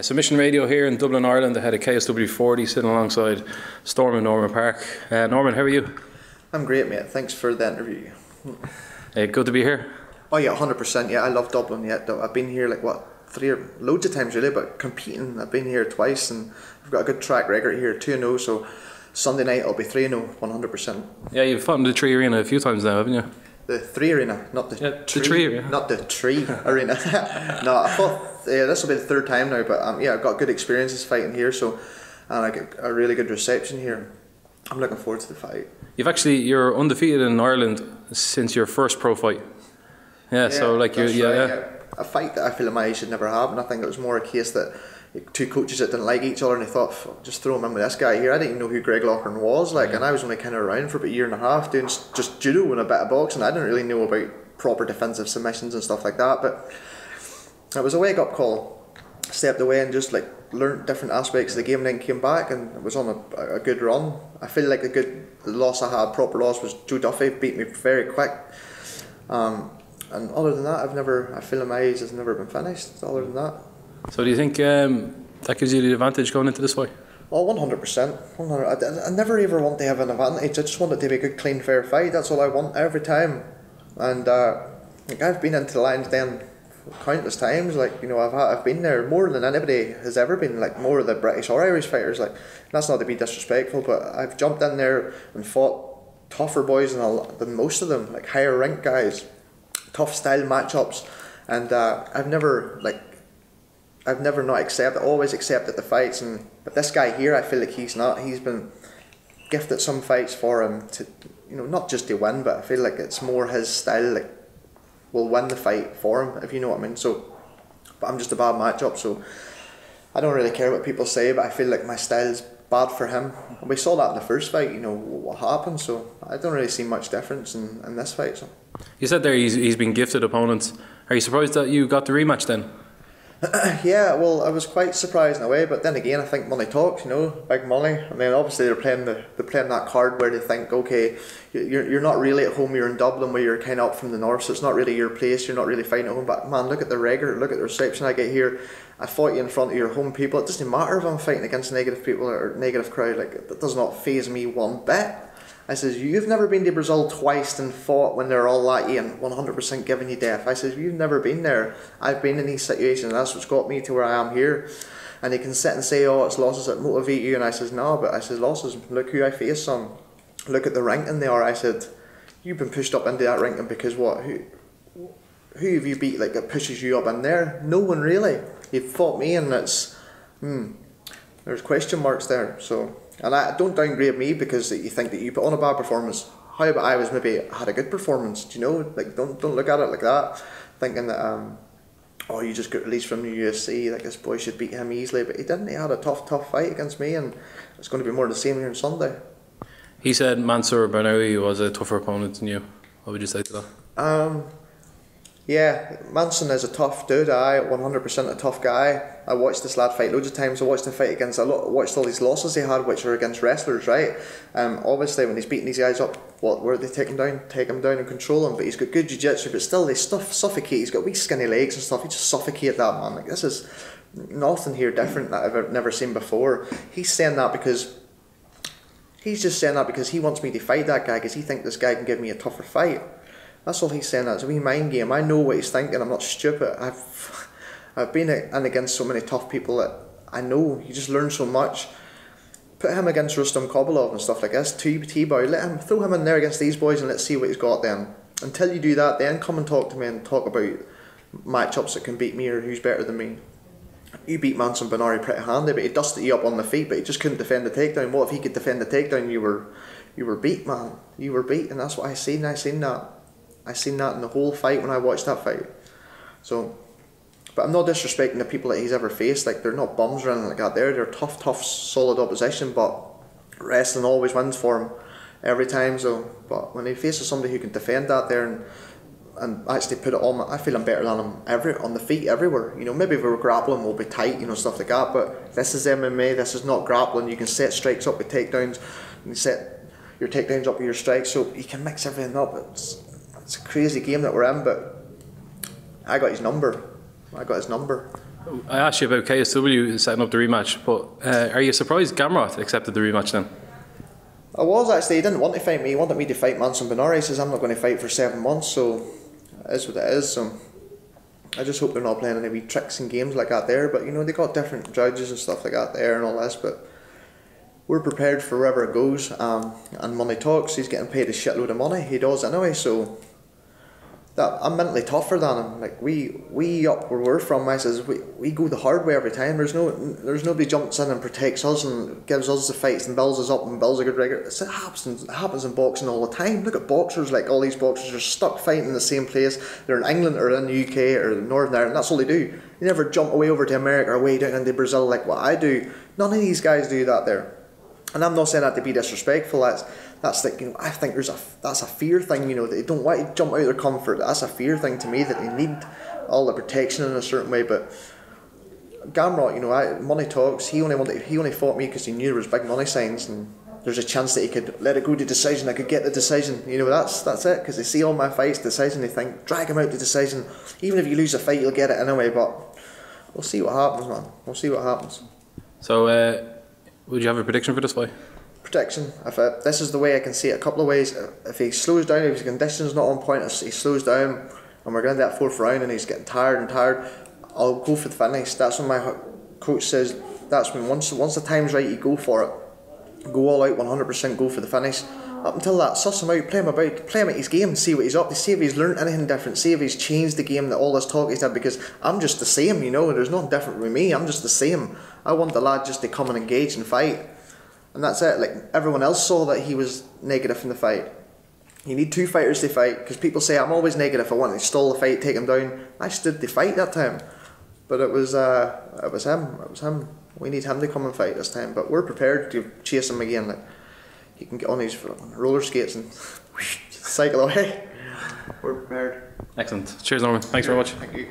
Submission Radio here in Dublin, Ireland, ahead of KSW 40, sitting alongside Storm and Norman Parke. Norman, how are you? I'm great, mate. Thanks for the interview. Good to be here. Oh yeah, 100%. Yeah, I love Dublin. Yeah, I've been here like loads of times really, but competing, I've been here twice, and I've got a good track record here, 2-0. So Sunday night I'll be 3-0, 100%. Yeah, you've fought in the Tree Arena a few times now, haven't you? The Three Arena, not the Tree Arena. Not the Tree Arena. No, I thought this will be the third time now, but yeah, I've got good experiences fighting here, so and I get a really good reception here. I'm looking forward to the fight. You're undefeated in Ireland since your first pro fight. Yeah, so like a fight that I feel in my age should never have, and I think it was more a case that two coaches that didn't like each other, and they thought, fuck, just throw him in with this guy here. I didn't even know who Greg Loughran was, and I was only kind of around for about a year and a half doing just judo and a bit of boxing. I didn't really know about proper defensive submissions and stuff like that, but it was a wake up call. Stepped away and just learnt different aspects of the game, and then came back and it was on a good run. I feel like the loss I had, proper loss, was Joe Duffy beat me very quick. And other than that, I feel in my age has never been finished. Other than that. So do you think that gives you the advantage going into this fight? Oh, 100%. I never ever want to have an advantage. I just want it to be a good, clean, fair fight. That's all I want every time. And I've been into the Lions Den countless times. I've been there more than anybody has ever been. More of the British or Irish fighters. That's not to be disrespectful, but I've jumped in there and fought tougher boys than most of them, higher rank guys, tough style matchups, and I've never not accepted. Always accepted the fights, but this guy here, I feel like he's not. He's been gifted some fights for him to, not just to win, but I feel like it's more his style. Will win the fight for him, if you know what I mean. So, but I'm just a bad matchup, so I don't really care what people say. But I feel like my style's bad for him. And we saw that in the first fight. What happened. So I don't really see much difference in this fight. So you said there he's been gifted opponents. Are you surprised that you got the rematch then? Yeah, well, I was quite surprised in a way, but then again, I think money talks, big money. I mean, obviously they're playing that card where they think, okay, you're not really at home, you're in Dublin, where you're kind of up from the north, so it's not really your place, you're not really fighting at home. But man, look at the reception I get here. I fought you in front of your home people. It doesn't matter if I'm fighting against negative people or negative crowd. That does not faze me one bit. I says, you've never been to Brazil twice and fought when they're all at you and 100% giving you death. I says, you've never been there. I've been in these situations, and that's what's got me to where I am here. And they can sit and say, oh, it's losses that motivate you. And I says, no, but I says, losses, look who I face some. Look at the ranking they are. I said, you've been pushed up into that ranking because what? Who have you beat that pushes you up in there? No one really. You've fought me, and it's, there's question marks there. So. And I don't downgrade me because you think that you put on a bad performance. How about I had a good performance? Do you know? Don't look at it like that, thinking that you just got released from the UFC. This boy should beat him easily, but he didn't. He had a tough fight against me, and it's going to be more of the same here on Sunday. He said Mansour Bernawi was a tougher opponent than you. What would you say to that? Yeah, Manson is a tough dude. 100% a tough guy. I watched this lad fight loads of times. I watched him fight watched all these losses he had, which are against wrestlers, right? Obviously, when he's beating these guys up, where they take him down and control him. But he's got good jiu-jitsu, but still they suffocate. He's got wee skinny legs and stuff. He just suffocate that man. This is nothing here different that I've never seen before. He's just saying that because he wants me to fight that guy because he thinks this guy can give me a tougher fight. That's all he's saying. It's a wee mind game. I know what he's thinking. I'm not stupid. I've been in against so many tough people that I know. You just learn so much. Put him against Rustam Kobalov and stuff like this. T-boy. Throw him in there against these boys and let's see what he's got then. Until you do that, then come and talk to me and talk about matchups that can beat me or who's better than me. You beat Manson Benari pretty handy, but he dusted you up on the feet, but he just couldn't defend the takedown. What if he could defend the takedown? You were beat, man. You were beat, and that's what I seen that. I seen that in the whole fight when I watched that fight. So, but I'm not disrespecting the people that he's ever faced. They're not bums or anything like that. They're tough, solid opposition. But wrestling always wins for him every time. So, but when he faces somebody who can defend that there and actually put it on, I feel I'm better than him on the feet everywhere. Maybe if we were grappling, we'll be tight, stuff like that. But this is MMA. This is not grappling. You can set strikes up with takedowns. You can set your takedowns up with your strikes. So you can mix everything up. It's a crazy game that we're in, but I got his number. I asked you about KSW setting up the rematch, but are you surprised Gamrot accepted the rematch then? I was actually. He didn't want to fight me. He wanted me to fight Manson Benari. He says I'm not going to fight for 7 months, so it is what it is. So I just hope they're not playing any wee tricks and games like that there. But you know, they got different judges and stuff like that there and all this. But we're prepared for wherever it goes. And money talks. He's getting paid a shitload of money. He does anyway. So that I'm mentally tougher than him. Like we up where we're from, I says we go the hard way every time. There's nobody jumps in and protects us and gives us the fights and builds us up and builds a good record. It happens in boxing all the time. Look at boxers, like all these boxers are stuck fighting in the same place. They're in England or in the UK or Northern Ireland. That's all they do. They never jump away over to America or way down into Brazil like what I do. None of these guys do that there. And I'm not saying that to be disrespectful. That's like, you know, I think that's a fear thing. You know, they don't want to jump out of their comfort. That's a fear thing to me, that they need all the protection in a certain way. But Gamrot, you know, money talks. He only fought me because he knew there was big money signs and there's a chance that he could let it go to decision. I could get the decision. You know, that's it. Because they see all my fights decision, they think drag him out to decision. Even if you lose a fight, you'll get it anyway. But we'll see what happens, man. We'll see what happens. So. Would you have a prediction for this fight? Prediction. This is the way I can see it a couple of ways. If he slows down, if his condition's not on point, if he slows down and we're going to that 4th round and he's getting tired, I'll go for the finish. That's when my coach says, that's when once the time's right, you go for it. Go all out, 100%, go for the finish. Up until that, suss him out, play him at his game, see what he's up to, see if he's learned anything different, see if he's changed the game, that all this talk he's had, because I'm just the same, you know, there's nothing different with me, I'm just the same. I want the lad just to come and engage and fight. And that's it. Like, everyone else saw that he was negative in the fight. You need 2 fighters to fight, because people say I'm always negative, I want to stall the fight, take him down. I stood the fight that time. But it was him. We need him to come and fight this time. But we're prepared to chase him again. Like, he can get on his roller skates and cycle away. We're prepared. Excellent. Cheers, Norman. Thanks very much. Thank you.